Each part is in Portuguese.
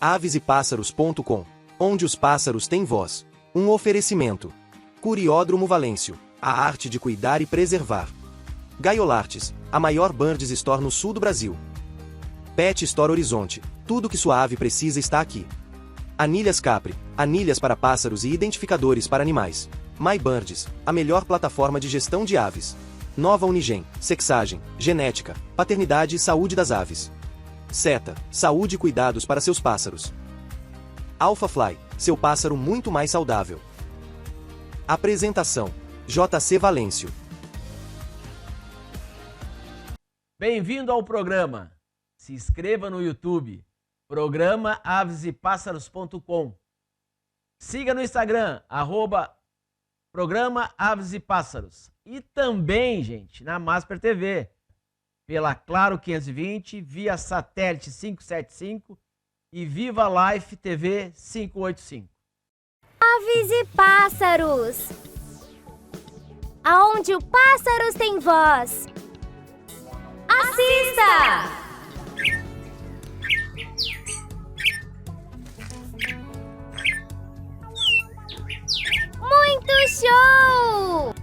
AvesePássaros.com, onde os pássaros têm voz. Um oferecimento. Curiódromo Valêncio, a arte de cuidar e preservar. Gaiolartes, a maior Birds Store no sul do Brasil. Pet Store Horizonte, tudo que sua ave precisa está aqui. Anilhas Capri, anilhas para pássaros e identificadores para animais. MyBirds, a melhor plataforma de gestão de aves. Nova Unigen, sexagem, genética, paternidade e saúde das aves. Seta, saúde e cuidados para seus pássaros. AlphaFly, seu pássaro muito mais saudável. Apresentação: JC Valêncio. Bem-vindo ao programa. Se inscreva no YouTube, programa AvesePássaros.com. Siga no Instagram, @programa Aves e Pássaros. E também, gente, na Masper TV, pela Claro 520, via satélite 575 e Viva Life TV 585. Aves e pássaros, aonde o pássaros tem voz. Assista! Muito show!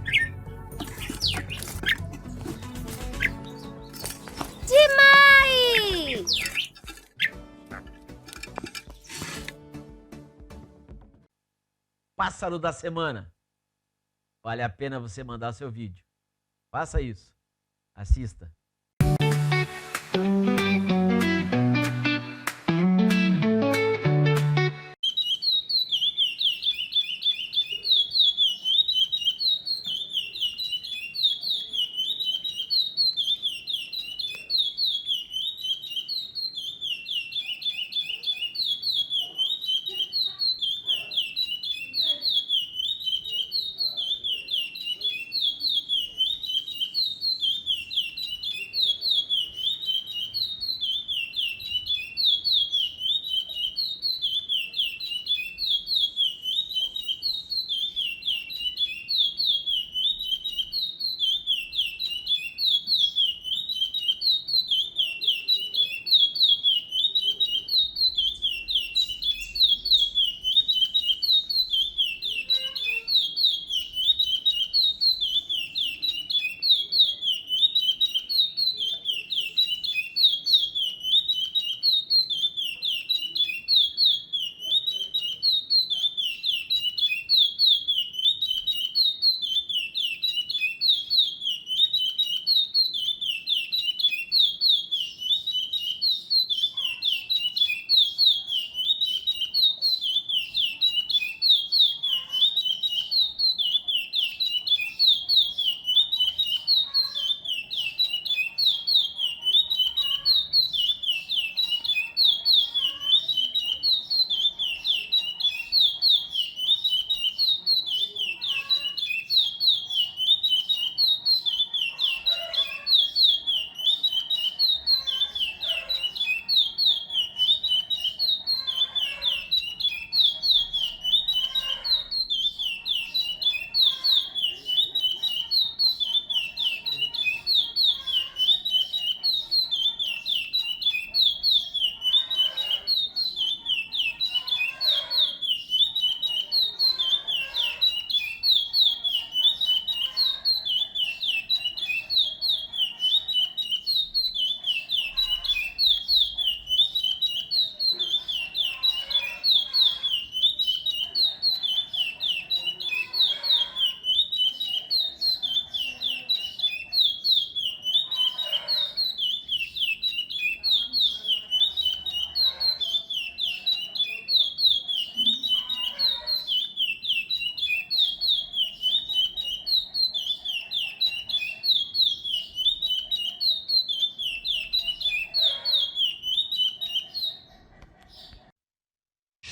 Demais! Pássaro da semana. Vale a pena você mandar seu vídeo. Faça isso. Assista.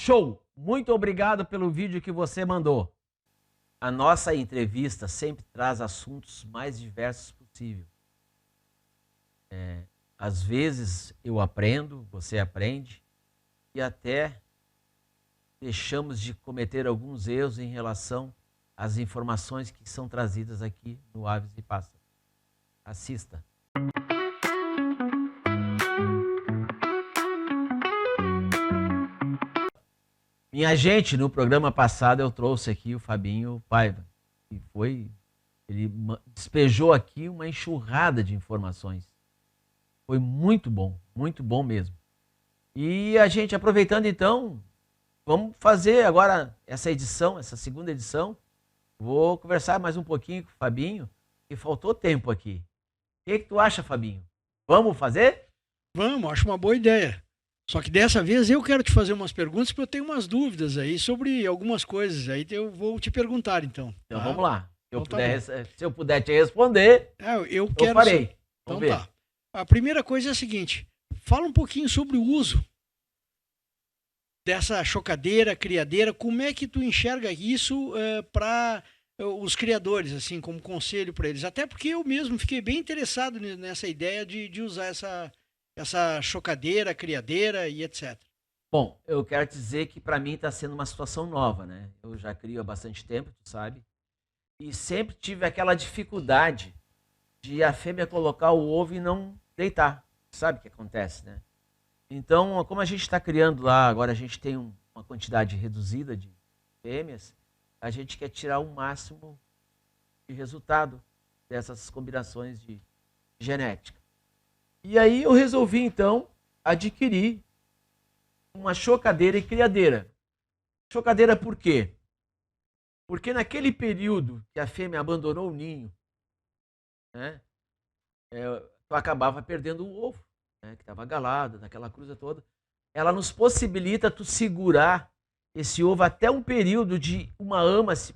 Show! Muito obrigado pelo vídeo que você mandou. A nossa entrevista sempre traz assuntos mais diversos possível. Às vezes eu aprendo, você aprende, e até deixamos de cometer alguns erros em relação às informações que são trazidas aqui no Aves e Pássaros. Assista. Minha gente, no programa passado eu trouxe aqui o Fabinho Paiva. E ele despejou aqui uma enxurrada de informações. Foi muito bom mesmo. E a gente, aproveitando então, vamos fazer agora essa edição, essa segunda edição. Vou conversar mais um pouquinho com o Fabinho, que faltou tempo aqui. O que tu acha, Fabinho? Vamos fazer? Vamos, acho uma boa ideia. Só que dessa vez eu quero te fazer umas perguntas, porque eu tenho umas dúvidas aí sobre algumas coisas. Aí eu vou te perguntar, então. Então tá? vamos lá. Então, Se eu puder te responder, eu farei. Então Vamos ver. tá. A primeira coisa é a seguinte. Fala um pouquinho sobre o uso dessa chocadeira, criadeira. Como é que tu enxerga isso para os criadores, assim, como conselho para eles? Até porque eu mesmo fiquei bem interessado nessa ideia de usar essa chocadeira, criadeira e etc. Bom, eu quero dizer que para mim está sendo uma situação nova, né? Eu já crio há bastante tempo, tu sabe? E sempre tive aquela dificuldade de a fêmea colocar o ovo e não deitar. Sabe o que acontece, né? Então, como a gente está criando lá, agora a gente tem uma quantidade reduzida de fêmeas, a gente quer tirar o máximo de resultado dessas combinações de genética. E aí eu resolvi, então, adquirir uma chocadeira e criadeira. Chocadeira por quê? Porque naquele período que a fêmea abandonou o ninho, né, tu acabava perdendo o ovo, né, que estava galado, daquela cruza toda. Ela nos possibilita tu segurar esse ovo até um período de uma ama se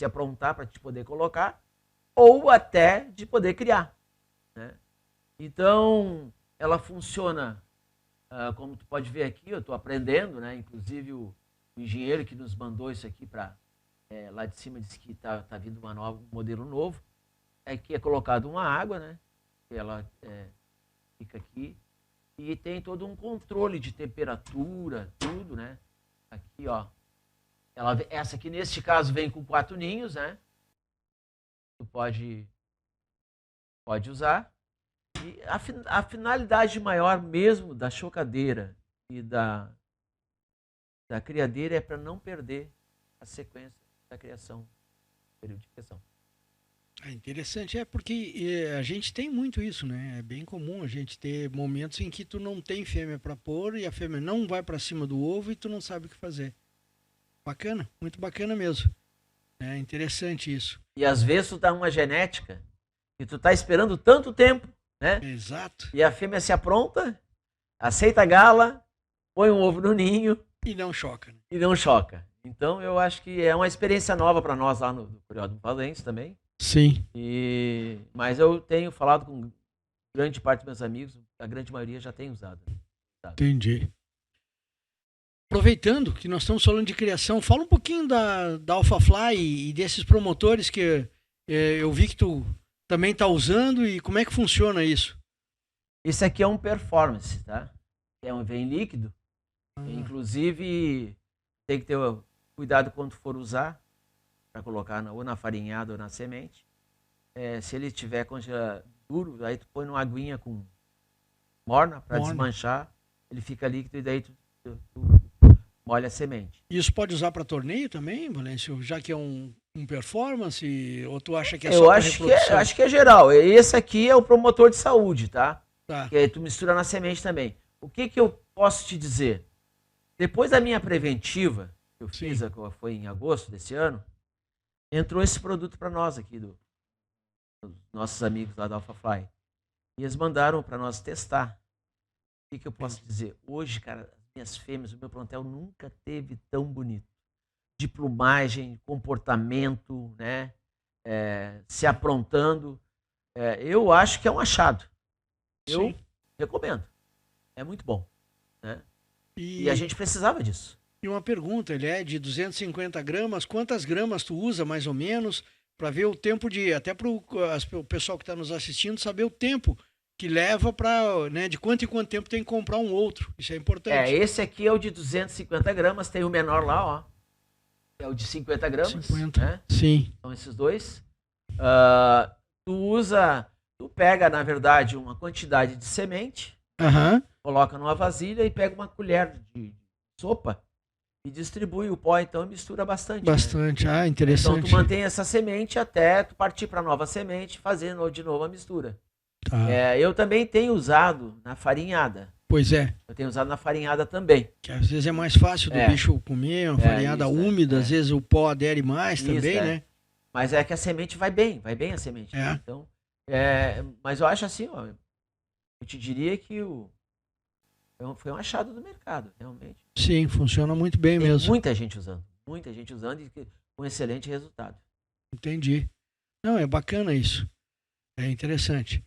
aprontar para te poder colocar, ou até de poder criar, né? Então, ela funciona, como tu pode ver aqui, eu estou aprendendo, né? Inclusive o engenheiro que nos mandou isso aqui lá de cima disse que tá vindo um modelo novo. Aqui é colocado uma água, né? Ela fica aqui e tem todo um controle de temperatura, tudo, né? Aqui, ó. Essa aqui, neste caso, vem com 4 ninhos, né? Tu pode usar. E a finalidade maior mesmo da chocadeira e da criadeira é para não perder a sequência da criação, período de criação. É interessante, porque a gente tem muito isso, né? É bem comum a gente ter momentos em que tu não tem fêmea para pôr e a fêmea não vai para cima do ovo e tu não sabe o que fazer. Bacana, muito bacana mesmo. É interessante isso. E às vezes tu tá uma genética e tu tá esperando tanto tempo, né? Exato. E a fêmea se apronta, aceita a gala, põe um ovo no ninho. E não choca. Né? E não choca. Então eu acho que é uma experiência nova para nós lá no Curiódromo Valência também. Sim. Mas eu tenho falado com grande parte dos meus amigos, a grande maioria já tem usado. Sabe? Entendi. Aproveitando que nós estamos falando de criação, fala um pouquinho da AlphaFly e desses promotores que eu vi que tu também está usando e como é que funciona isso? Esse aqui é um performance, tá? Vem líquido. Inclusive, tem que ter cuidado quando for usar, para colocar ou na farinhada ou na semente. Se ele tiver duro, aí tu põe numa aguinha com morna para desmanchar, ele fica líquido e daí tu molha a semente. Isso pode usar para torneio também, Valêncio? Já que é um performance, ou tu acha que é só para reprodução? Eu acho que é geral. Esse aqui é o promotor de saúde, tá? Tá. Que aí tu mistura na semente também. O que eu posso te dizer? Depois da minha preventiva, que eu fiz, foi em agosto desse ano, entrou esse produto para nós aqui, dos nossos amigos lá da AlphaFly. E eles mandaram para nós testar. O que eu posso dizer? Hoje, cara, as minhas fêmeas, o meu plantel nunca teve tão bonito. De plumagem, comportamento, né? Se aprontando. Eu acho que é um achado. Eu recomendo. É muito bom. Né? E a gente precisava disso. E uma pergunta, ele é de 250 gramas, quantas gramas tu usa mais ou menos, para ver o tempo até para o pessoal que está nos assistindo, saber o tempo que leva para, né, de quanto em quanto tempo tem que comprar um outro, isso é importante. Esse aqui é o de 250 gramas, tem o menor lá, ó, é o de 50 gramas. 50, né? Sim. São esses dois. Tu pega, na verdade, uma quantidade de semente, coloca numa vasilha e pega uma colher de sopa e distribui o pó, então, e mistura bastante. Bastante, né? ah, interessante. Então, tu mantém essa semente até tu partir para nova semente, fazendo de novo a mistura. Tá. Eu também tenho usado na farinhada. Pois é, Eu tenho usado na farinhada também. que às vezes é mais fácil do bicho comer, uma farinhada isso, úmida, às vezes o pó adere mais Isso, também, né? Mas é que a semente vai bem a semente. É. Né? Então, mas eu acho assim, ó, eu te diria que foi um achado do mercado, realmente. Sim, funciona muito bem Tem mesmo. muita gente usando e com excelente resultado. Entendi. Não, é bacana isso. É interessante.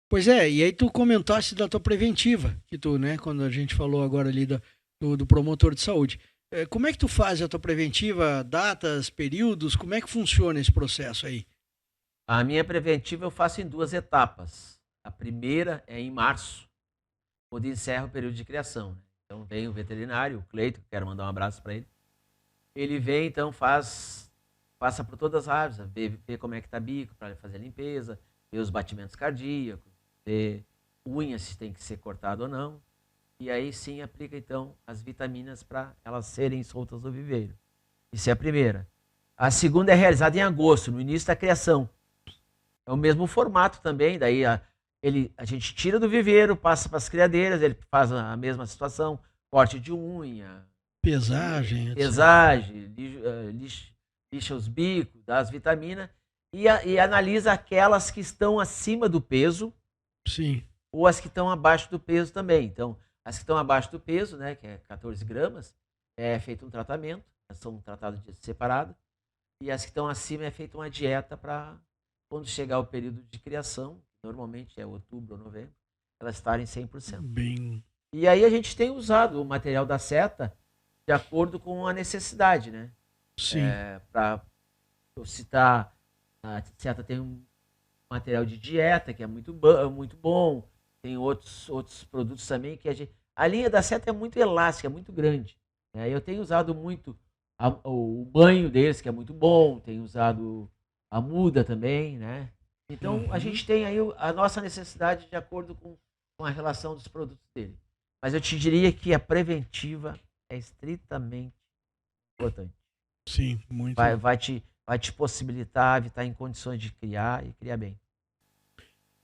Pois é, e aí tu comentaste da tua preventiva, que tu, né, quando a gente falou agora ali do promotor de saúde. Como é que tu faz a tua preventiva, datas, períodos, como é que funciona esse processo aí? A minha preventiva eu faço em 2 etapas. A primeira é em março, quando encerra o período de criação. Né? Então vem o veterinário, o Cleito, quero mandar um abraço para ele. Ele vem, então passa por todas as aves, vê como é que tá bico, para fazer a limpeza, ver os batimentos cardíacos, ver unha se tem que ser cortado ou não. E aí sim aplica então as vitaminas para elas serem soltas do viveiro. Isso é a primeira. A segunda é realizada em agosto, no início da criação. É o mesmo formato também, daí a gente tira do viveiro, passa para as criadeiras, ele faz a mesma situação, corte de unha, Pesagem, etc. lixa os bicos, dá as vitaminas e analisa aquelas que estão acima do peso. Sim. Ou as que estão abaixo do peso também. Então, as que estão abaixo do peso, né, que é 14 gramas, é feito um tratamento, são tratados de separado, e as que estão acima é feita uma dieta para, quando chegar o período de criação, normalmente é outubro ou novembro, elas estarem 100%. Bem. E aí a gente tem usado o material da seta de acordo com a necessidade, né? Sim. Para eu citar, a seta tem um material de dieta que é muito bom. Tem outros produtos também que a linha da seta é muito elástica, é muito grande. Né? Eu tenho usado muito o banho deles, que é muito bom. Tenho usado a muda também, né? Então a gente tem aí a nossa necessidade de acordo com a relação dos produtos dele. Mas eu te diria que a preventiva é estritamente importante. Sim, muito. Vai te possibilitar estar em condições de criar e criar bem.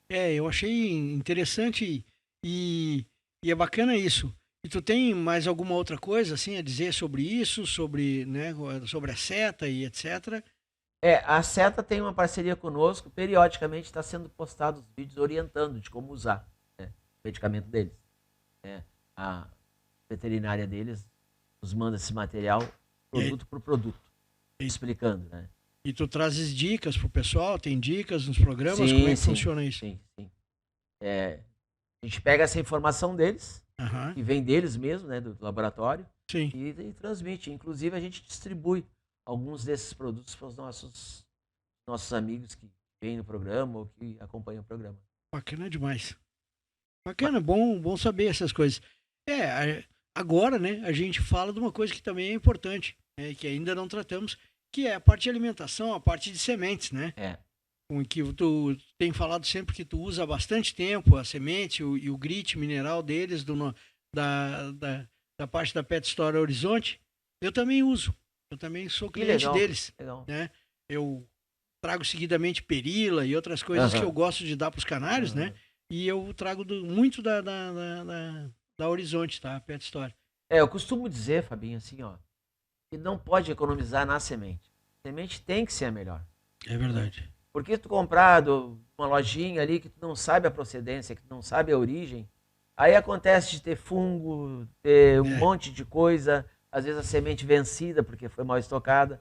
Eu achei interessante e é bacana isso. E tu tem mais alguma outra coisa assim a dizer sobre isso, sobre, né, sobre a seta e etc? A seta tem uma parceria conosco, periodicamente está sendo postados vídeos orientando de como usar, né, o medicamento deles. A veterinária deles nos manda esse material, produto por produto, explicando, né? E tu trazes dicas pro pessoal? Tem dicas nos programas? Como é que funciona isso? Sim. A gente pega essa informação deles, que vem deles mesmo, né, do laboratório, e transmite. Inclusive, a gente distribui alguns desses produtos para os nossos amigos que vêm no programa ou que acompanham o programa. Bacana demais. Bacana, bom saber essas coisas. Agora, né, a gente fala de uma coisa que também é importante, né, que ainda não tratamos, que é a parte de alimentação, a parte de sementes, né? Com que tu tem falado sempre que tu usa há bastante tempo a semente e o grit mineral deles, da parte da Pet Store Horizonte. Eu também uso. Eu também sou cliente deles. Legal. Né? Eu trago seguidamente perila e outras coisas que eu gosto de dar para os canários, né? E eu trago muito da Horizonte, tá? Pet Store. Eu costumo dizer, Fabinho, assim, ó, que não pode economizar na semente. A semente tem que ser a melhor. É verdade. Porque tu comprar uma lojinha ali que tu não sabe a procedência, que tu não sabe a origem, aí acontece de ter fungo, ter um monte de coisa, às vezes a semente vencida porque foi mal estocada.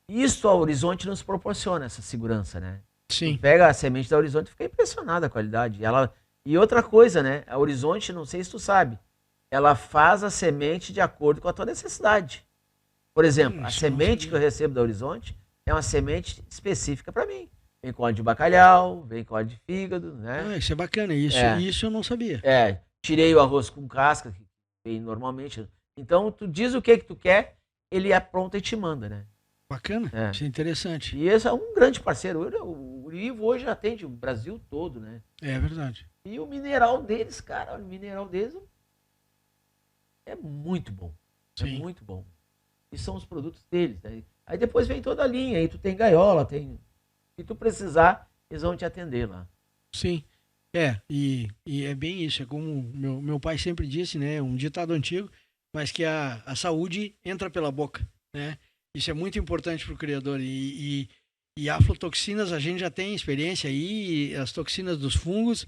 Isso a Horizonte nos proporciona essa segurança, né? Sim. Tu pega a semente da Horizonte e fica impressionado a qualidade. E outra coisa, né? A Horizonte, não sei se tu sabe, ela faz a semente de acordo com a tua necessidade. Por exemplo, a semente que eu recebo da Horizonte é uma semente específica para mim. Vem com óleo de bacalhau, vem com óleo de fígado, né? Isso é bacana, isso eu não sabia. Tirei o arroz com casca, que vem normalmente. Então, tu diz o que tu quer, ele apronta e te manda, né? Bacana, isso é interessante. E esse é um grande parceiro. O Ivo hoje atende o Brasil todo, né? É verdade. E o mineral deles, cara, é muito bom. É Sim. muito bom. E são os produtos deles. Aí depois vem toda a linha, aí tu tem gaiola, tem... Se tu precisar, eles vão te atender lá. Sim. E é bem isso. É como meu pai sempre disse, né? Um ditado antigo, mas que a saúde entra pela boca, né? Isso é muito importante para o criador. E aflatoxinas, a gente já tem experiência aí, as toxinas dos fungos,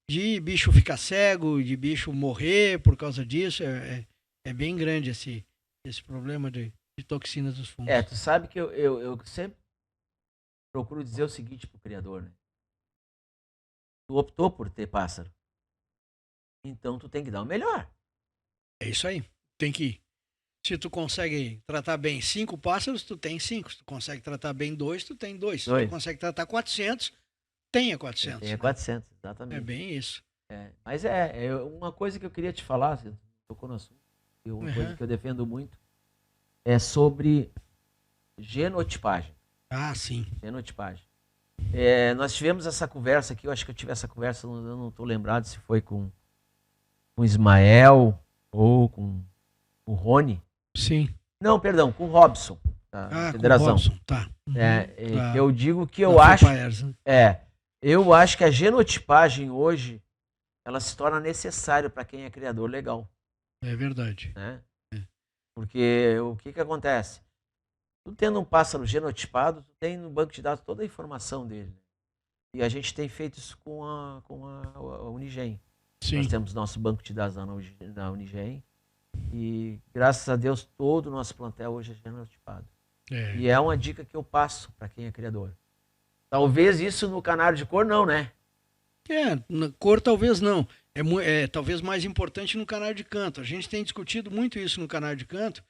de bicho ficar cego, de bicho morrer por causa disso. É bem grande esse problema de toxinas dos fungos. Tu sabe que eu sempre procuro dizer o seguinte pro criador, né? Tu optou por ter pássaro. Então tu tem que dar o melhor. É isso aí. Tem que. Se tu consegue tratar bem 5 pássaros, tu tem 5. Se tu consegue tratar bem 2, tu tem 2. Se tu consegue tratar 400, tenha 400. Tenha 400, É exatamente. bem isso. Mas uma coisa que eu queria te falar, você tocou no assunto, e uma coisa que eu defendo muito, é sobre genotipagem. Ah, sim. Genotipagem. Nós tivemos essa conversa aqui, eu acho que eu tive essa conversa, eu não estou lembrado se foi com o Ismael ou com o Rony. Sim. Não, perdão, com o Robson, da Federação. Com o Robson, tá. Que eu digo que eu acho... Né? Eu acho que a genotipagem hoje, ela se torna necessária para quem é criador legal. É verdade. Né? Porque o que acontece? Tu tendo um pássaro genotipado, tu tem no banco de dados toda a informação dele. E a gente tem feito isso com a Unigem. Sim. Nós temos nosso banco de dados lá na Unigem. E graças a Deus todo o nosso plantel hoje é genotipado. E é uma dica que eu passo para quem é criador. Talvez isso no canário de cor não, né? Na cor talvez não. É talvez mais importante no canário de canto. A gente tem discutido muito isso no canário de canto,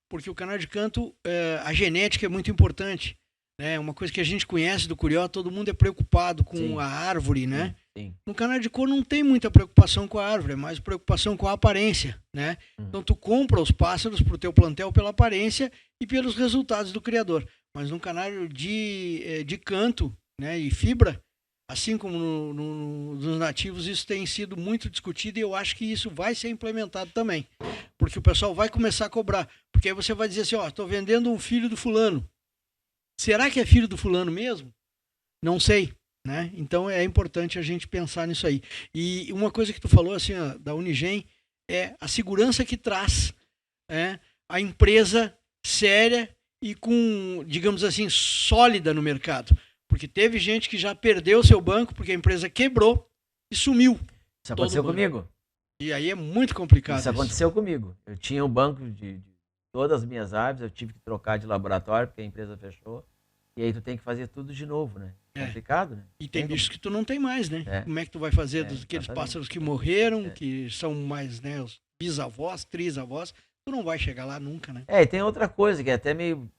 porque o canário de canto, a genética é muito importante. Né? Uma coisa que a gente conhece do curió, todo mundo é preocupado com a árvore, né? Sim. No canário de cor não tem muita preocupação com a árvore, é mais preocupação com a aparência, né? Então tu compra os pássaros pro teu plantel pela aparência e pelos resultados do criador. Mas no canário de canto, né, e fibra, assim como nos nativos, isso tem sido muito discutido e eu acho que isso vai ser implementado também. Porque o pessoal vai começar a cobrar. Porque aí você vai dizer assim, estou vendendo um filho do fulano. Será que é filho do fulano mesmo? Não sei. Né? Então é importante a gente pensar nisso aí. E uma coisa que tu falou assim, da Unigem, é a segurança que traz a empresa séria e com, digamos assim, sólida no mercado. Porque teve gente que já perdeu seu banco porque a empresa quebrou e sumiu. Isso aconteceu comigo. E aí é muito complicado. Isso aconteceu comigo. Eu tinha um banco de todas as minhas aves, eu tive que trocar de laboratório porque a empresa fechou. E aí tu tem que fazer tudo de novo, né? Complicado, né? E tem bichos que tu não tem mais, né? Como é que tu vai fazer daqueles pássaros que morreram, que são mais, né, os bisavós, trisavós, tu não vai chegar lá nunca, né? E tem outra coisa que é até meio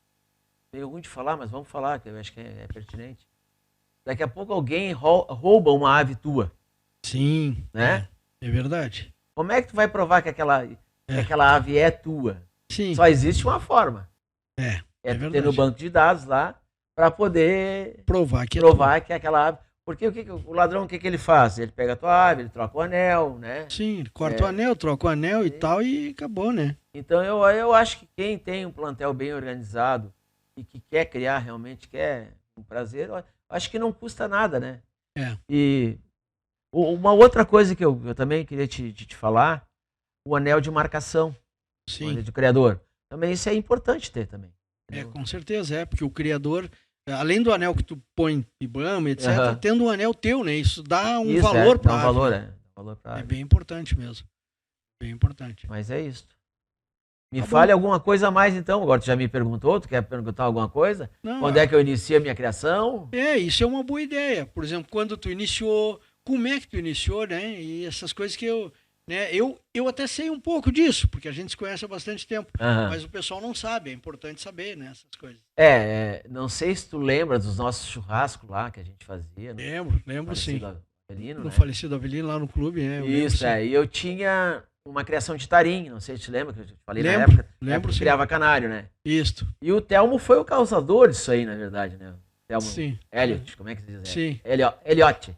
ruim de falar, mas vamos falar, que eu acho que é pertinente. Daqui a pouco alguém rouba uma ave tua. Sim. Né? É verdade. Como é que tu vai provar que aquela ave é tua? Sim. Só existe uma forma. É tu ter no banco de dados lá para poder provar que é aquela ave. Porque o ladrão, o que ele faz? Ele pega a tua ave, ele troca o anel, né? Sim, corta o anel, troca o anel e tal e acabou, né? Então eu acho que quem tem um plantel bem organizado e que quer criar realmente, quer um prazer, eu acho que não custa nada, né? E uma outra coisa que eu também queria te falar, o anel de marcação. Sim. O anel de criador. Também isso é importante ter também. Com certeza porque o criador, além do anel que tu põe IBAMA, etc., tendo um anel teu, né? Isso dá um valor para a ave. É bem importante mesmo. Bem importante. Mas é isso. Me fale alguma coisa a mais então. Agora tu já me perguntou, tu quer perguntar alguma coisa? Não, quando é que eu inicio a minha criação? Isso é uma boa ideia. Por exemplo, quando tu iniciou, como é que tu iniciou, né? E essas coisas que eu até sei um pouco disso, porque a gente se conhece há bastante tempo, mas o pessoal não sabe, é importante saber, né, essas coisas. Não sei se tu lembra dos nossos churrascos lá que a gente fazia. Lembro sim. Avelino, no falecido Avelino, lá no clube, Isso, e eu tinha uma criação de tarim, não sei se te lembra, que eu te falei na época sim. Criava canário, né? Isso. E o Telmo foi o causador disso aí, na verdade, né? Telmo, sim. Elliot, como é que se diz? Sim. Elliot.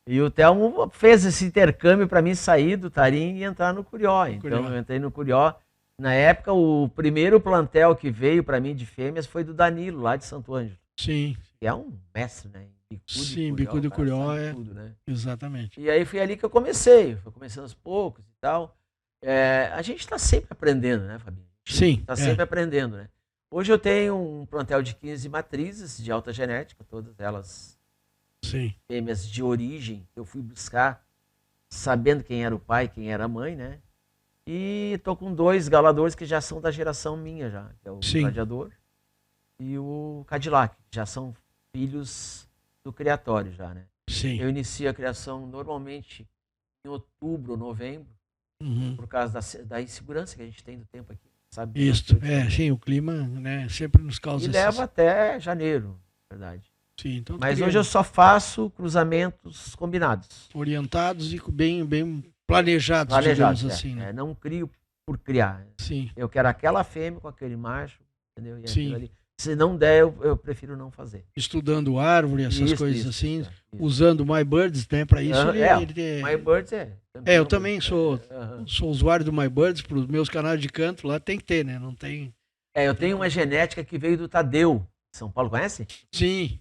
E o Telmo fez esse intercâmbio para mim sair do tarim e entrar no curió. Então eu entrei no curió Na época, o primeiro plantel que veio para mim de fêmeas foi do Danilo, lá de Santo Ângelo. Sim. Que é um mestre, né? Sim, bicudo e curió é. Tudo, né? Exatamente. E aí foi ali que eu comecei. Fui começando aos poucos e tal. A gente está sempre aprendendo, né, Fabinho? Sim. Está sempre aprendendo, né? Hoje eu tenho um plantel de 15 matrizes de alta genética, todas elas fêmeas de origem. Eu fui buscar sabendo quem era o pai, quem era a mãe, né? E tô com 2 galadores que já são da geração minha já, que é o Gladiador e o Cadillac, que já são filhos do criatório já, né? Sim. Eu inicio a criação normalmente em outubro, novembro, por causa da insegurança que a gente tem do tempo aqui, sabe? Isso, sim, o clima, né, sempre nos causa E leva até janeiro, na verdade. Sim, então mas hoje eu só faço cruzamentos combinados. Orientados e bem planejados, digamos assim. Né? Não crio por criar. Sim. Eu quero aquela fêmea com aquele macho, entendeu? E sim. Ali. Se não der, eu prefiro não fazer. Estudando árvore, essas coisas assim, usando MyBirds, né? Para isso MyBirds eu também sou usuário do MyBirds, para os meus canais de canto lá tem que ter, né? Não tem... eu tenho uma genética que veio do Tadeu, São Paulo, conhece? Sim.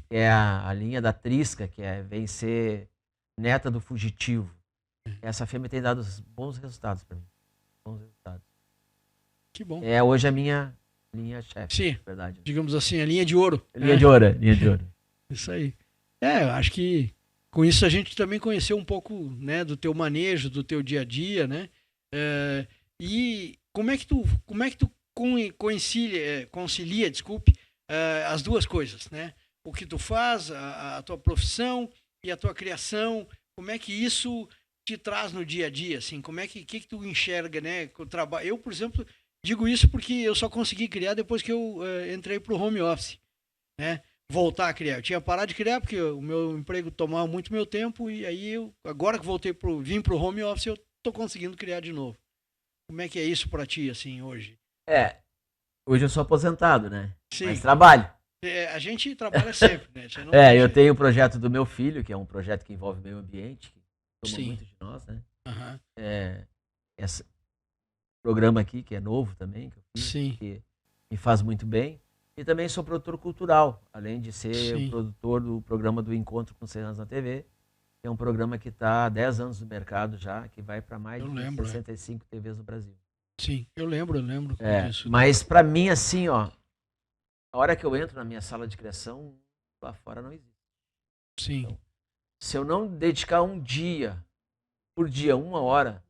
É a linha da Trisca, que vem ser neta do Fugitivo. Essa fêmea tem dado bons resultados para mim. Bons resultados. Que bom. Hoje a minha linha chefe, sim, verdade. Digamos assim, a linha de ouro. Linha de ouro. Isso aí. Eu acho que com isso a gente também conheceu um pouco, né, do teu manejo, do teu dia a dia, né? E como é que tu concilia, as duas coisas, né? O que tu faz, a tua profissão e a tua criação, como é que isso te traz no dia a dia, assim? Como é que tu enxerga, né, com o trabalho? Eu, por exemplo, digo isso porque eu só consegui criar depois que eu entrei pro home office, né? Voltar a criar. Eu tinha parado de criar porque o meu emprego tomava muito meu tempo e aí agora que vim pro home office, eu tô conseguindo criar de novo. Como é que é isso para ti, assim, hoje? Hoje eu sou aposentado, né? Sim. Mas trabalho. A gente trabalha sempre, né? Eu tenho o projeto do meu filho, que é um projeto que envolve meio ambiente, que toma muito de nós, né? Esse programa aqui, que é novo também, que eu fiz, que me faz muito bem. E também sou produtor cultural, além de ser o produtor do programa do Encontro com Serranos na TV, que é um programa que está há 10 anos no mercado já, que vai para mais de 65 TVs no Brasil. Sim, eu lembro disso. Mas para mim, assim, a hora que eu entro na minha sala de criação, lá fora não existe. Sim. Então, se eu não dedicar um dia, por dia, 1 hora,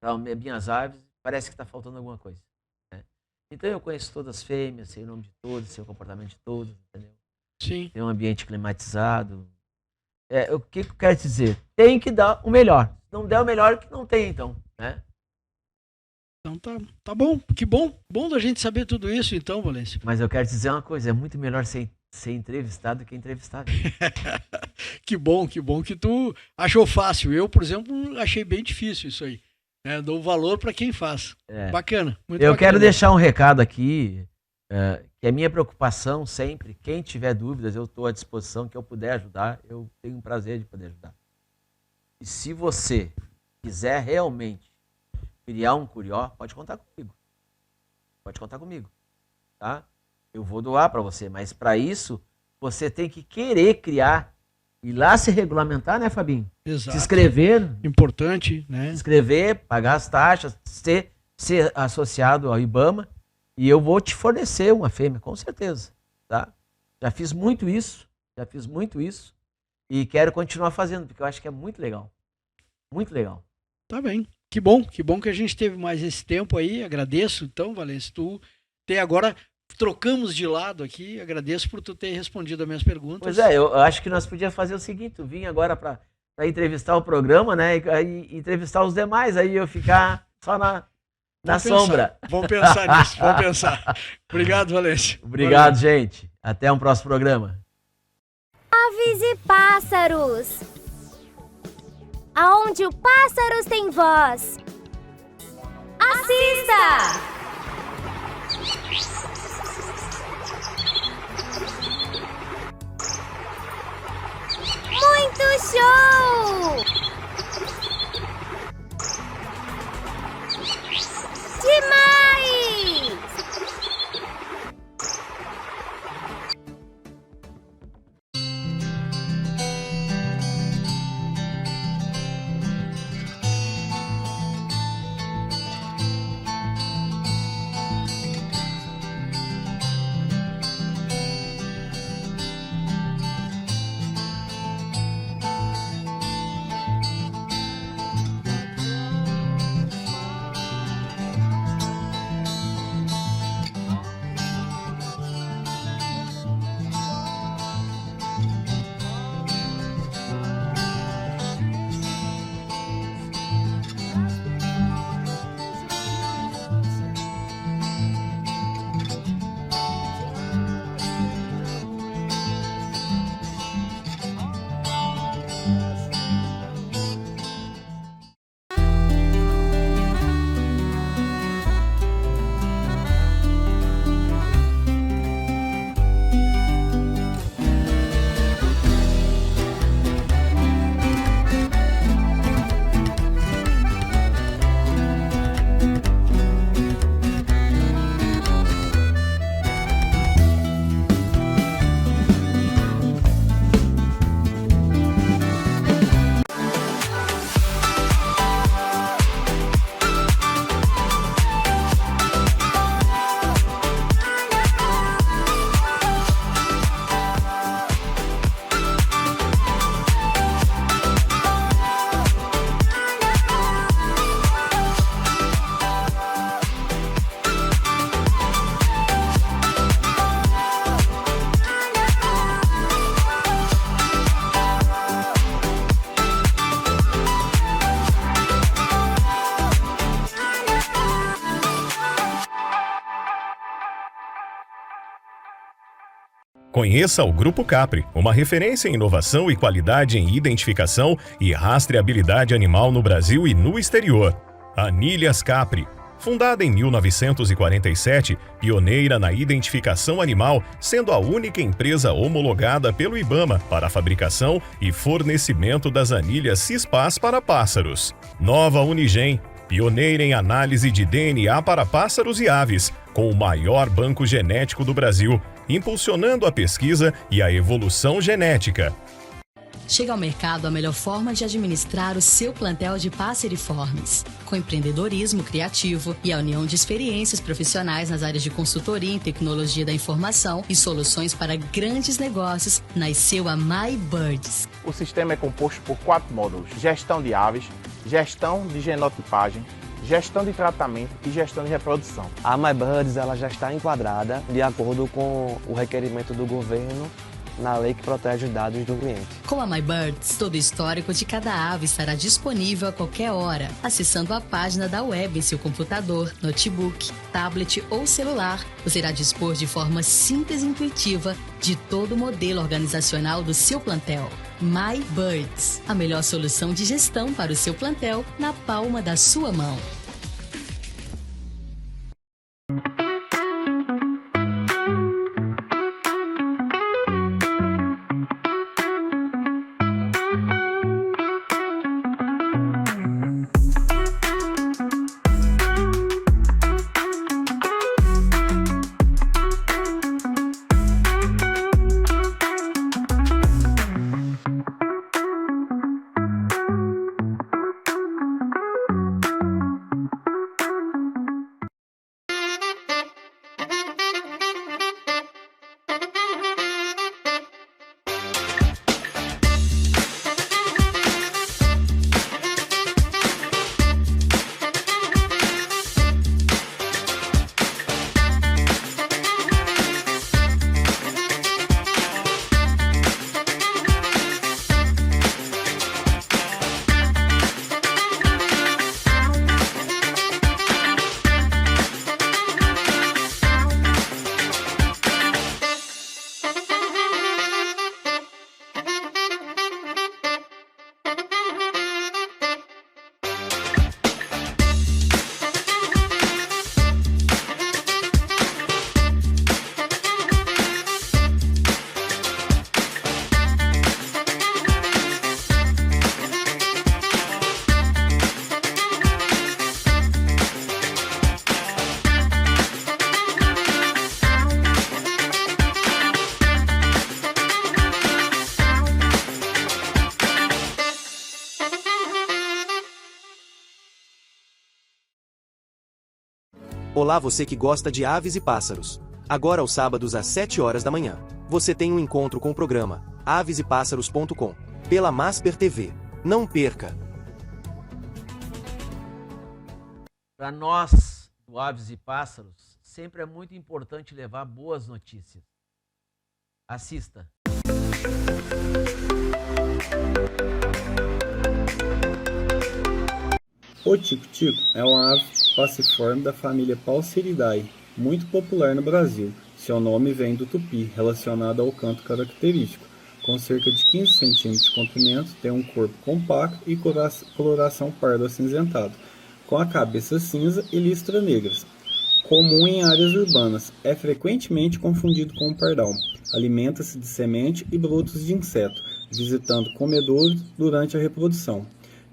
para minhas aves, parece que está faltando alguma coisa. Né? Então eu conheço todas as fêmeas, sei o nome de todas, sei o comportamento de todas, entendeu? Sim. Tem um ambiente climatizado. O que eu quero dizer? Tem que dar o melhor. Se não der o melhor, que não tem, então, né? Então tá bom, que bom da gente saber tudo isso então, Valência. Mas eu quero dizer uma coisa, é muito melhor ser entrevistado do que entrevistado. Que bom que tu achou fácil. Eu, por exemplo, achei bem difícil isso aí. Dou valor para quem faz. Bacana, muito Eu bacana. quero deixar um recado aqui, que a minha preocupação sempre, quem tiver dúvidas, eu estou à disposição, que eu puder ajudar, eu tenho um prazer de poder ajudar. E se você quiser realmente criar um curió, pode contar comigo. Pode contar comigo, tá? Eu vou doar para você, mas para isso, você tem que querer criar, ir lá se regulamentar, né, Fabinho? Exato. Se inscrever. Importante, né? Se inscrever, pagar as taxas, ser associado ao IBAMA, e eu vou te fornecer uma fêmea, com certeza, tá? Já fiz muito isso, e quero continuar fazendo, porque eu acho que é muito legal. Muito legal. Tá bem. Que bom que a gente teve mais esse tempo aí. Agradeço, então, Valência, tu ter agora... Trocamos de lado aqui, agradeço por tu ter respondido as minhas perguntas. Pois eu acho que nós podíamos fazer o seguinte, tu vinha agora para entrevistar o programa, né, e entrevistar os demais, aí eu ficar só na sombra. Vamos pensar nisso, vamos pensar. Obrigado, Valência. Obrigado, gente. Até um próximo programa. Aves e pássaros. Aonde o pássaros tem voz. Assista! Muito show! Demais! Conheça o Grupo Capri, uma referência em inovação e qualidade em identificação e rastreabilidade animal no Brasil e no exterior. Anilhas Capri. Fundada em 1947, pioneira na identificação animal, sendo a única empresa homologada pelo IBAMA para a fabricação e fornecimento das anilhas Cispas para pássaros. Nova Unigen, pioneira em análise de DNA para pássaros e aves, com o maior banco genético do Brasil, impulsionando a pesquisa e a evolução genética. Chega ao mercado a melhor forma de administrar o seu plantel de passeriformes. Com empreendedorismo criativo e a união de experiências profissionais nas áreas de consultoria em tecnologia da informação e soluções para grandes negócios, nasceu a MyBirds. O sistema é composto por 4 módulos: gestão de aves, gestão de genotipagem, gestão de tratamento e gestão de reprodução. A MyBirds ela já está enquadrada de acordo com o requerimento do governo na lei que protege os dados do cliente. Com a MyBirds, todo o histórico de cada ave estará disponível a qualquer hora, acessando a página da web em seu computador, notebook, tablet ou celular. Você irá dispor de forma simples e intuitiva de todo o modelo organizacional do seu plantel. MyBirds, a melhor solução de gestão para o seu plantel na palma da sua mão. Olá você que gosta de aves e pássaros. Agora aos sábados às 7 horas da manhã, você tem um encontro com o programa avesePássaros.com, pela Masper TV. Não perca! Para nós, do Aves e Pássaros, sempre é muito importante levar boas notícias. Assista. O tico-tico é uma ave passiforme da família Pauceridae, muito popular no Brasil. Seu nome vem do tupi, relacionado ao canto característico. Com cerca de 15 cm de comprimento, tem um corpo compacto e coloração pardo acinzentado, com a cabeça cinza e listras negras. Comum em áreas urbanas, é frequentemente confundido com o pardal. Alimenta-se de semente e brotos de inseto, visitando comedouros durante a reprodução.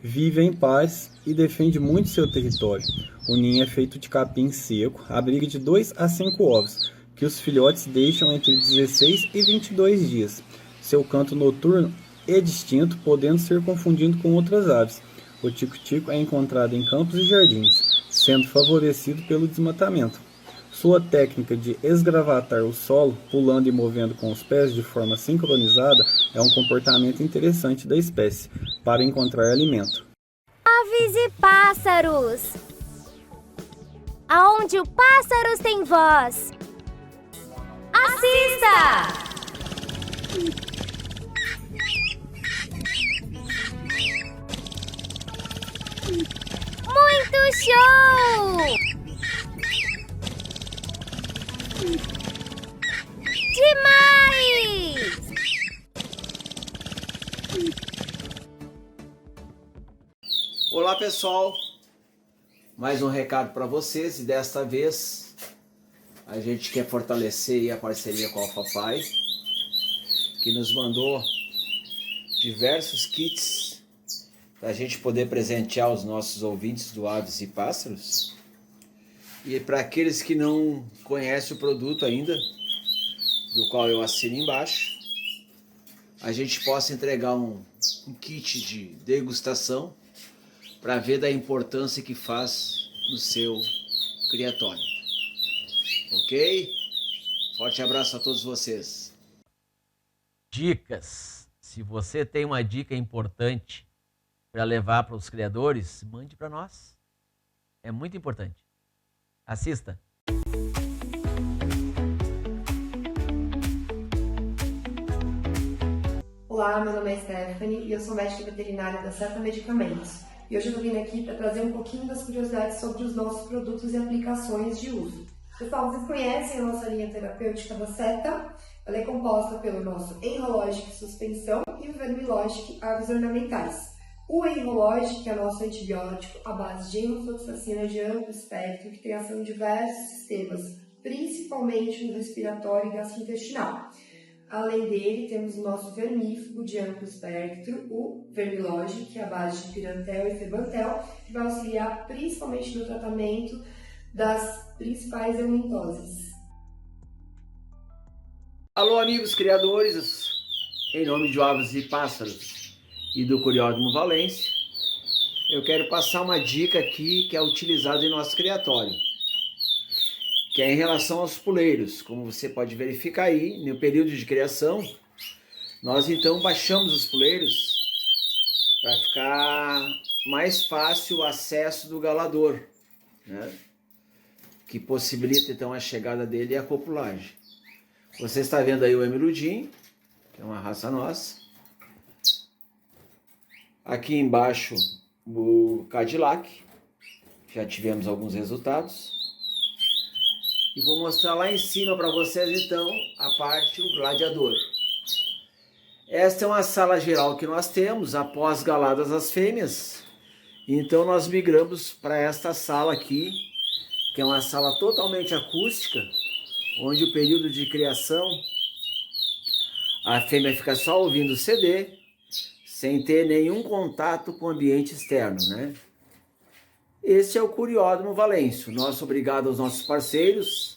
Vive em pares e defende muito seu território. O ninho é feito de capim seco, abriga de 2 a 5 ovos, que os filhotes deixam entre 16 e 22 dias. Seu canto noturno é distinto, podendo ser confundido com outras aves. O tico-tico é encontrado em campos e jardins, sendo favorecido pelo desmatamento. Sua técnica de esgravatar o solo, pulando e movendo com os pés de forma sincronizada, é um comportamento interessante da espécie, para encontrar alimento. Aves e pássaros. Aonde o pássaros tem voz. Assista! Muito show! Demais! pessoal, mais um recado para vocês, e desta vez a gente quer fortalecer a parceria com a AlphaFi, que nos mandou diversos kits para a gente poder presentear os nossos ouvintes do Aves e Pássaros. E para aqueles que não conhecem o produto ainda, do qual eu assino embaixo, a gente possa entregar um kit de degustação para ver da importância que faz no seu criatório. Ok? Forte abraço a todos vocês. Dicas. Se você tem uma dica importante para levar para os criadores, mande para nós. É muito importante. Assista. Olá, meu nome é Stephanie e eu sou médica veterinária da Seta Medicamentos. E hoje eu vim aqui para trazer um pouquinho das curiosidades sobre os nossos produtos e aplicações de uso. Pessoal, vocês conhecem a nossa linha terapêutica da Seta? Ela é composta pelo nosso Enrologic Suspensão e o Vermilogic Aves Ornamentais. O Enrologic é nosso antibiótico à base de enrofloxacina de amplo espectro que tem ação em diversos sistemas, principalmente no respiratório e gastrointestinal. Além dele, temos o nosso vermífugo de amplo espectro, o Vermilogic, que é a base de pirantel e febantel, que vai auxiliar principalmente no tratamento das principais helmintoses. Alô, amigos criadores, em nome de Aves e Pássaros e do Curiódromo Valência, eu quero passar uma dica aqui que é utilizada em nosso criatório, que é em relação aos puleiros. Como você pode verificar aí, no período de criação, nós então baixamos os puleiros para ficar mais fácil o acesso do galador, né? Que possibilita então a chegada dele e a copulagem. Você está vendo aí o Emerudinho, que é uma raça nossa. Aqui embaixo o Cadillac, já tivemos alguns resultados. E vou mostrar lá em cima para vocês então a parte do gladiador. Esta é uma sala geral que nós temos após galadas as fêmeas. Então nós migramos para esta sala aqui, que é uma sala totalmente acústica, onde o período de criação a fêmea fica só ouvindo o CD, sem ter nenhum contato com o ambiente externo, né? Esse é o Curiódromo Valência. Nosso obrigado aos nossos parceiros,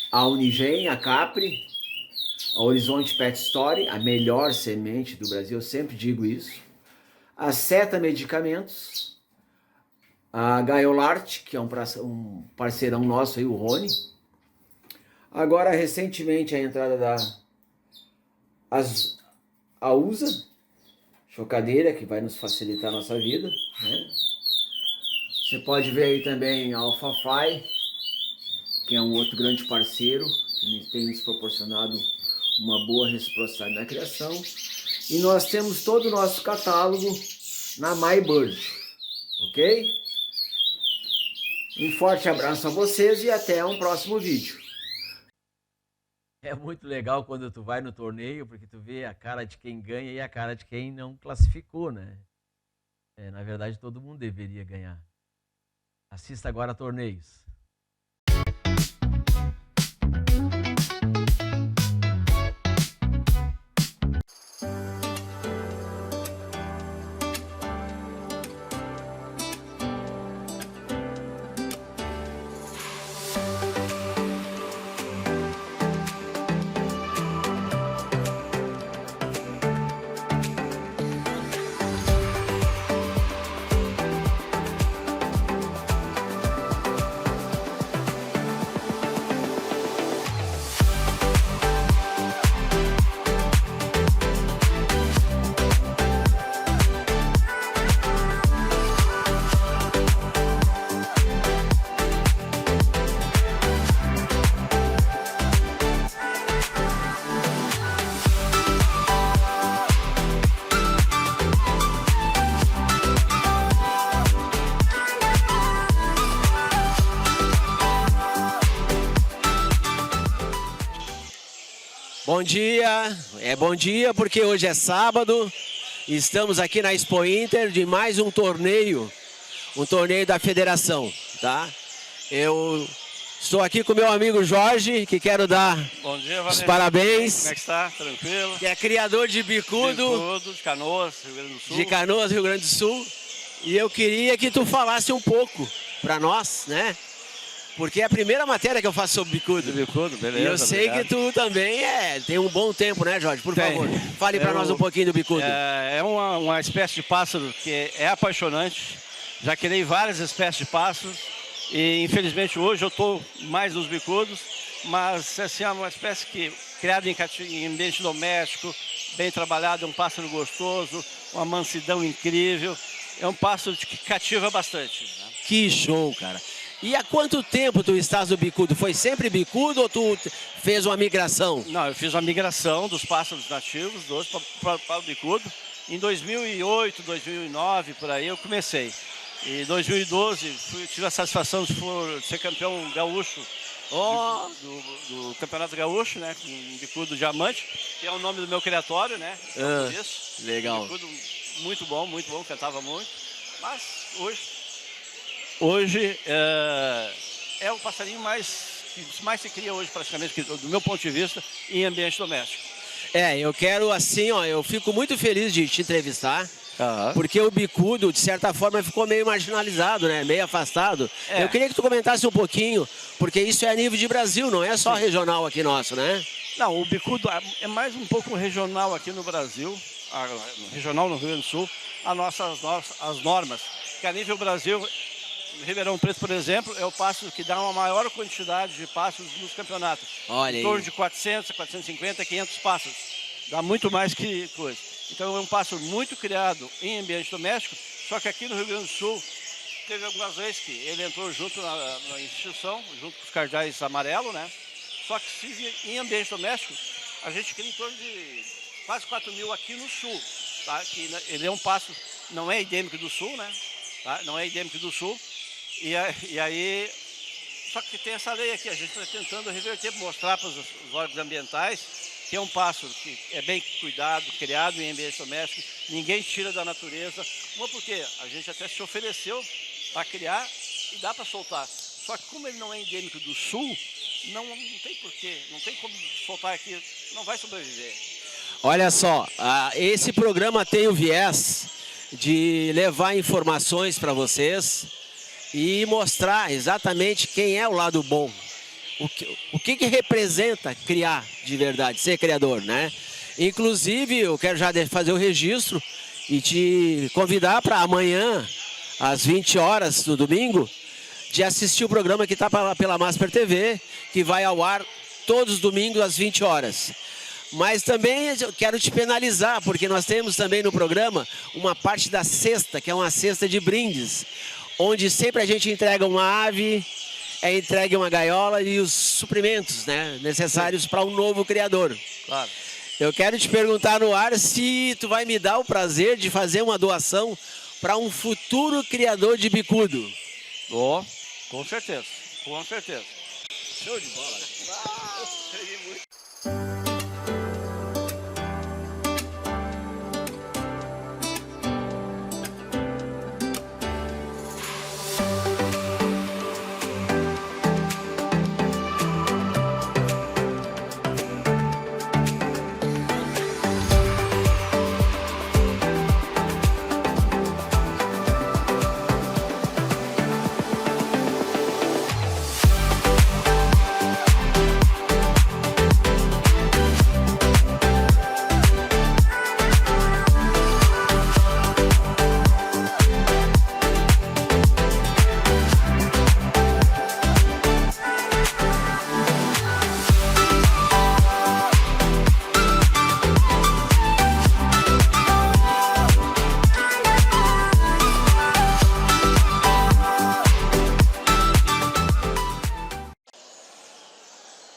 a Unigen, a Capri, a Horizonte Pet Story, a melhor semente do Brasil, eu sempre digo isso, a Seta Medicamentos, a Gaiolart, que é um parceirão nosso aí, o Rony. Agora, recentemente, a entrada a USA, chocadeira, que vai nos facilitar a nossa vida, né? Você pode ver aí também a AlphaFi, que é um outro grande parceiro, que tem nos proporcionado uma boa reciprocidade na criação. E nós temos todo o nosso catálogo na MyBird, ok? Um forte abraço a vocês e até um próximo vídeo. É muito legal quando tu vai no torneio, porque tu vê a cara de quem ganha e a cara de quem não classificou, né? Na verdade, todo mundo deveria ganhar. Assista agora a torneios. Bom dia porque hoje é sábado, estamos aqui na Expo Inter de mais um torneio um torneio da federação, tá? Eu estou aqui com meu amigo Jorge, que quero dar Bom dia, os Vanessa. parabéns. Como é que está? Tranquilo? Que é criador de bicudo. Bicudo, de Canoas, Rio Grande do Sul. De Canoas, Rio Grande do Sul. E eu queria que tu falasse um pouco para nós, né? Porque é a primeira matéria que eu faço sobre bicudo. Bicudo, beleza. E eu sei obrigado. que tu também tem um bom tempo, né, Jorge? Por favor, fale para nós um pouquinho do bicudo. É uma espécie de pássaro que é apaixonante. Já criei várias espécies de pássaros. E infelizmente hoje eu estou mais nos bicudos. Mas assim, é uma espécie que criada em ambiente doméstico, bem trabalhado, é um pássaro gostoso, uma mansidão incrível. É um pássaro que cativa bastante. Né? Que show, cara. E há quanto tempo tu estás no bicudo? Foi sempre bicudo ou tu fez uma migração? Não, eu fiz uma migração dos pássaros nativos, para o bicudo. Em 2008, 2009, por aí eu comecei. E em 2012 tive a satisfação de ser campeão gaúcho do Campeonato Gaúcho, né? Com um bicudo diamante, que é o nome do meu criatório, né? Então, por isso, legal. Um bicudo muito bom, cantava muito. Mas hoje é o passarinho que mais se cria hoje, praticamente, do meu ponto de vista, em ambiente doméstico. Eu quero assim, eu fico muito feliz de te entrevistar, porque o bicudo, de certa forma, ficou meio marginalizado, né? Meio afastado. Eu queria que tu comentasse um pouquinho, porque isso é a nível de Brasil, não é só regional aqui nosso, né? Não, o bicudo é mais um pouco regional aqui no Brasil, regional no Rio Grande do Sul, as normas, que a nível Brasil... Ribeirão Preto, por exemplo, é o pássaro que dá uma maior quantidade de pássaros nos campeonatos. Olha em torno de 400, 450, 500 pássaros. Dá muito mais que coisa. Então é um pássaro muito criado em ambiente doméstico, só que aqui no Rio Grande do Sul teve algumas vezes que ele entrou junto na instituição, junto com os cardais amarelos, né? Só que em ambiente doméstico, a gente cria em torno de quase 4 mil aqui no Sul. Tá? Que ele é um pássaro, não é endêmico do Sul, né? Tá? Não é endêmico do Sul. E aí, só que tem essa lei aqui, a gente está tentando reverter, mostrar para os órgãos ambientais que é um pássaro que é bem cuidado, criado em ambiente doméstico, ninguém tira da natureza. Uma porque a gente até se ofereceu para criar e dá para soltar. Só que como ele não é endêmico do Sul, não tem porquê, não tem como soltar aqui, não vai sobreviver. Olha só, esse programa tem o viés de levar informações para vocês e mostrar exatamente quem é o lado bom. O que representa criar de verdade, ser criador, né? Inclusive, eu quero já fazer o registro e te convidar para amanhã, às 20 horas do domingo, de assistir o programa que está pela Masper TV, que vai ao ar todos os domingos às 20 horas. Mas também eu quero te penalizar, porque nós temos também no programa uma parte da cesta, que é uma cesta de brindes, onde sempre a gente entrega uma ave, entregue uma gaiola e os suprimentos, né, necessários para um novo criador. Claro. Eu quero te perguntar no ar se tu vai me dar o prazer de fazer uma doação para um futuro criador de bicudo. Com certeza, com certeza. Show de bola.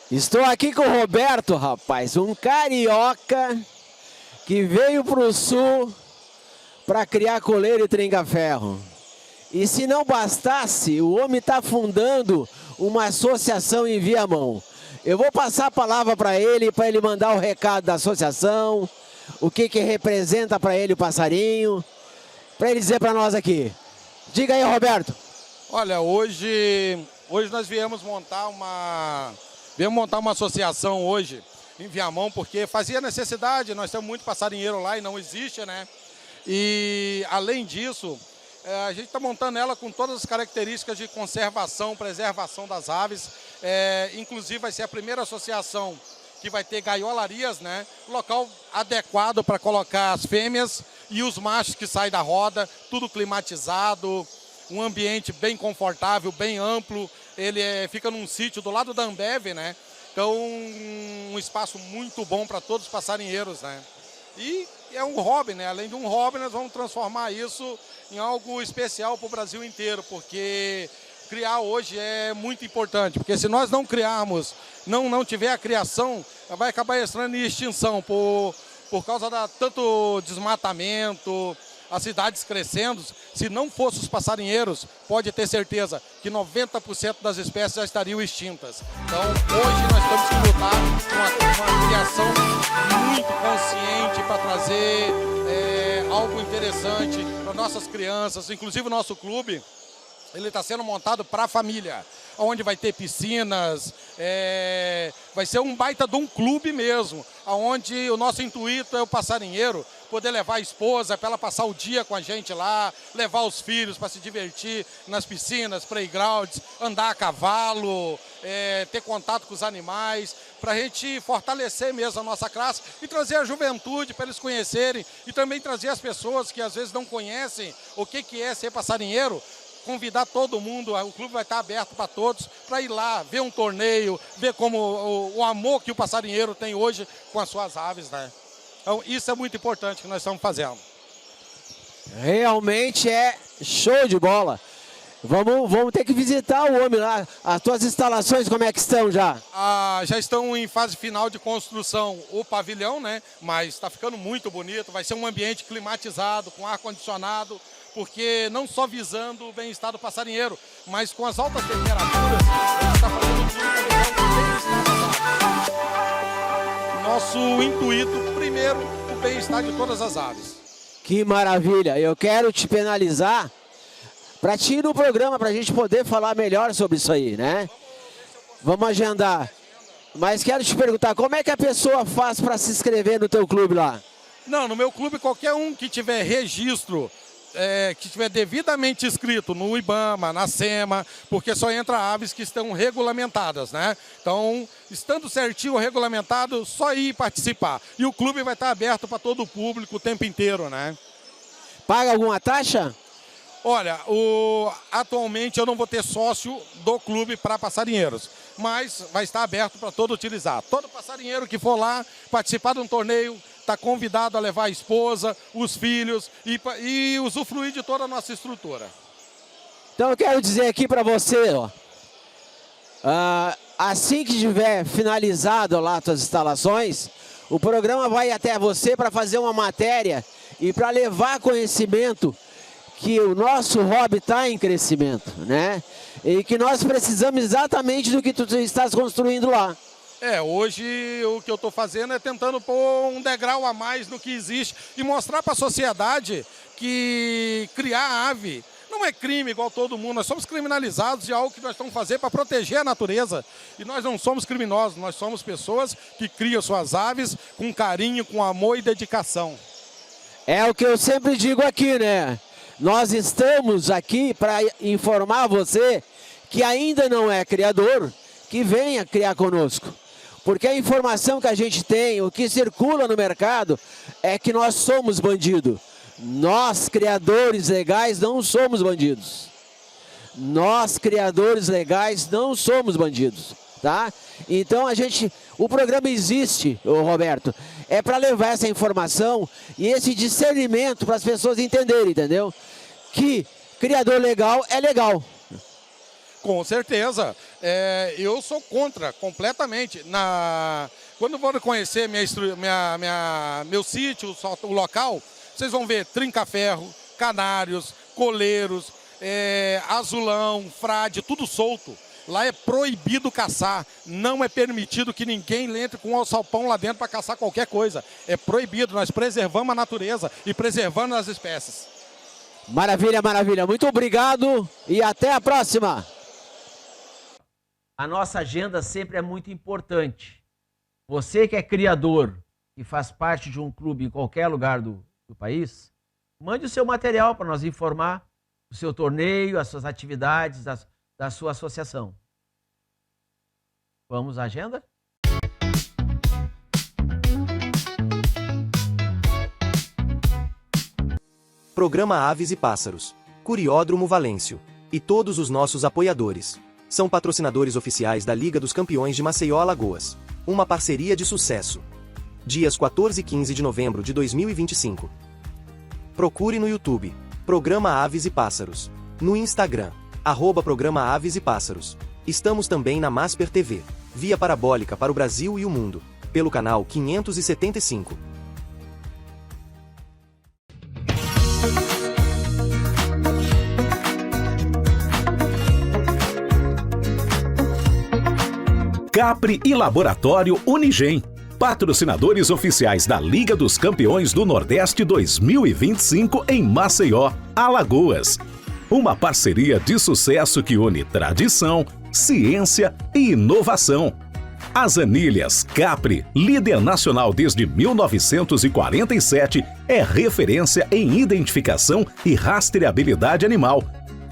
Estou aqui com o Roberto, rapaz, um carioca que veio para o sul para criar coleiro e trinca-ferro. E se não bastasse, o homem está fundando uma associação em Viamão. Eu vou passar a palavra para ele mandar o recado da associação, o que representa para ele o passarinho, para ele dizer para nós aqui. Diga aí, Roberto. Olha, hoje nós viemos montar uma associação hoje em Viamão, porque fazia necessidade, nós temos muito passarinheiro lá e não existe, né? E além disso, a gente está montando ela com todas as características de conservação, preservação das aves. Inclusive vai ser a primeira associação que vai ter gaiolarias, né? Local adequado para colocar as fêmeas e os machos que saem da roda, tudo climatizado, um ambiente bem confortável, bem amplo. Ele fica num sítio do lado da Ambev, né? Então, um espaço muito bom para todos os passarinheiros, né? E é um hobby, né? Além de um hobby, nós vamos transformar isso em algo especial para o Brasil inteiro, porque criar hoje é muito importante, porque se nós não criarmos, não tiver a criação, vai acabar entrando em extinção por causa da tanto desmatamento, as cidades crescendo. Se não fossem os passarinheiros, pode ter certeza que 90% das espécies já estariam extintas. Então, hoje nós temos que lutar com uma criação muito consciente para trazer algo interessante para nossas crianças. Inclusive o nosso clube, ele está sendo montado para a família, onde vai ter piscinas, vai ser um baita de um clube mesmo, onde o nosso intuito é o passarinheiro poder levar a esposa para ela passar o dia com a gente lá, levar os filhos para se divertir nas piscinas, playgrounds, andar a cavalo, ter contato com os animais, para a gente fortalecer mesmo a nossa classe e trazer a juventude para eles conhecerem e também trazer as pessoas que às vezes não conhecem o que é ser passarinheiro, convidar todo mundo, o clube vai estar aberto para todos, para ir lá, ver um torneio, ver como o amor que o passarinheiro tem hoje com as suas aves, né? Então, isso é muito importante que nós estamos fazendo. Realmente é show de bola. Vamos ter que visitar o homem lá. As tuas instalações, como é que estão já? Já estão em fase final de construção o pavilhão, né? Mas está ficando muito bonito. Vai ser um ambiente climatizado, com ar-condicionado, porque não só visando o bem-estar do passarinheiro, mas com as altas temperaturas, a gente está fazendo tudo para o bem-estar das aves. Nosso intuito, primeiro, o bem-estar de todas as aves. Que maravilha! Eu quero te penalizar para ti ir no programa, para a gente poder falar melhor sobre isso aí, né? Vamos agendar. Mas quero te perguntar, como é que a pessoa faz para se inscrever no teu clube lá? Não, no meu clube, qualquer um que tiver registro, que estiver devidamente inscrito no IBAMA, na SEMA, porque só entra aves que estão regulamentadas, né? Então, estando certinho regulamentado, só ir participar. E o clube vai estar aberto para todo o público o tempo inteiro, né? Paga alguma taxa? Olha, atualmente eu não vou ter sócio do clube para passarinheiros, mas vai estar aberto para todo utilizar. Todo passarinheiro que for lá participar de um torneio está convidado a levar a esposa, os filhos e usufruir de toda a nossa estrutura. Então eu quero dizer aqui para você, ó, assim que tiver finalizado lá as suas instalações, o programa vai até você para fazer uma matéria e para levar conhecimento que o nosso hobby está em crescimento, né? E que nós precisamos exatamente do que tu estás construindo lá. Hoje o que eu estou fazendo é tentando pôr um degrau a mais no que existe e mostrar para a sociedade que criar ave não é crime igual todo mundo. Nós somos criminalizados de algo que nós estamos fazendo para proteger a natureza. E nós não somos criminosos, nós somos pessoas que criam suas aves com carinho, com amor e dedicação. É o que eu sempre digo aqui, né? Nós estamos aqui para informar você que ainda não é criador, que venha criar conosco. Porque a informação que a gente tem, o que circula no mercado, é que nós somos bandidos. Nós, criadores legais, não somos bandidos. Nós, criadores legais, não somos bandidos, tá? Então o programa existe, Roberto, é para levar essa informação e esse discernimento para as pessoas entenderem, entendeu? Que criador legal é legal. Com certeza. Eu sou contra, completamente. Quando for conhecer meu sítio, o local, vocês vão ver trinca-ferro, canários, coleiros, azulão, frade, tudo solto. Lá é proibido caçar, não é permitido que ninguém entre com um alçapão lá dentro para caçar qualquer coisa. É proibido, nós preservamos a natureza e preservamos as espécies. Maravilha, maravilha. Muito obrigado e até a próxima. A nossa agenda sempre é muito importante. Você que é criador e faz parte de um clube em qualquer lugar do país, mande o seu material para nós informar o seu torneio, as suas atividades, da sua associação. Vamos à agenda? Programa Aves e Pássaros, Curiódromo Valêncio e todos os nossos apoiadores são patrocinadores oficiais da Liga dos Campeões de Maceió, Alagoas. Uma parceria de sucesso. Dias 14 e 15 de novembro de 2025. Procure no YouTube, Programa Aves e Pássaros. No Instagram, @Programa Aves e Pássaros. Estamos também na Masper TV, via parabólica para o Brasil e o mundo, pelo canal 575. Capri e Laboratório Unigem, patrocinadores oficiais da Liga dos Campeões do Nordeste 2025 em Maceió, Alagoas. Uma parceria de sucesso que une tradição, ciência e inovação. As anilhas Capri, líder nacional desde 1947, é referência em identificação e rastreabilidade animal.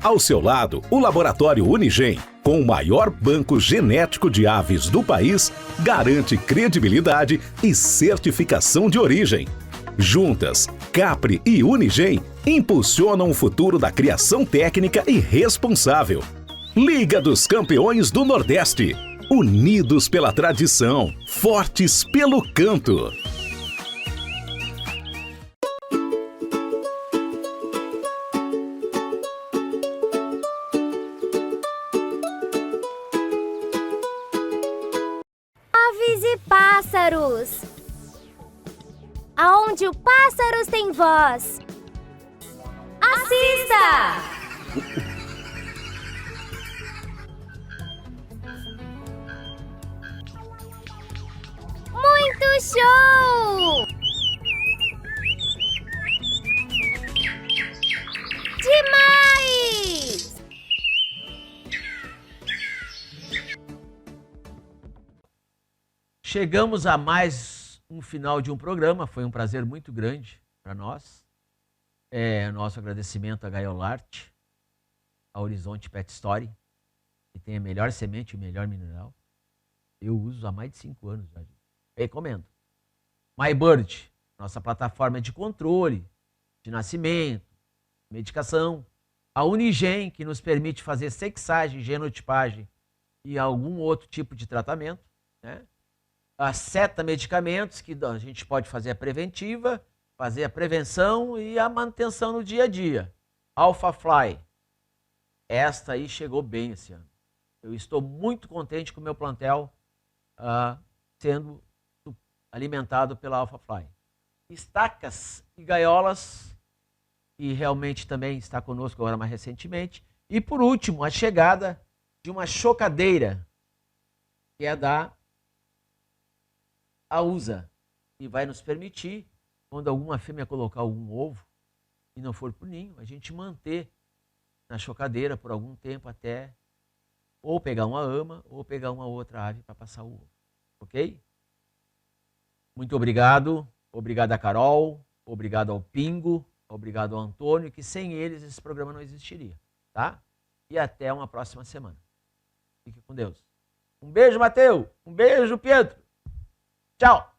Ao seu lado, o Laboratório Unigem, com o maior banco genético de aves do país, garante credibilidade e certificação de origem. Juntas, Capri e Unigem impulsionam o futuro da criação técnica e responsável. Liga dos Campeões do Nordeste. Unidos pela tradição, fortes pelo canto. Aves e pássaros. Aonde o pássaros tem voz. Assista! Muito show! Demais! Chegamos a mais um final de um programa, foi um prazer muito grande para nós. Nosso agradecimento a Gaiolarte, a Horizonte Pet Story, que tem a melhor semente e o melhor mineral. Eu uso há mais de 5 anos já. Recomendo. MyBird, nossa plataforma de controle, de nascimento, medicação. A Unigem, que nos permite fazer sexagem, genotipagem e algum outro tipo de tratamento, né? A Seta Medicamentos, que a gente pode fazer a preventiva, fazer a prevenção e a manutenção no dia a dia. AlphaFly. Esta aí chegou bem esse ano. Eu estou muito contente com o meu plantel sendo alimentado pela AlphaFly. Estacas e gaiolas, que realmente também está conosco agora mais recentemente. E por último, a chegada de uma chocadeira, que é da AUSA, que vai nos permitir, quando alguma fêmea colocar algum ovo e não for pro ninho, a gente manter na chocadeira por algum tempo até ou pegar uma ama ou pegar uma outra ave para passar o ovo. Ok? Muito obrigado. Obrigado a Carol, obrigado ao Pingo, obrigado ao Antônio, que sem eles esse programa não existiria, tá? E até uma próxima semana. Fique com Deus. Um beijo, Mateus. Um beijo, Pedro. Tchau.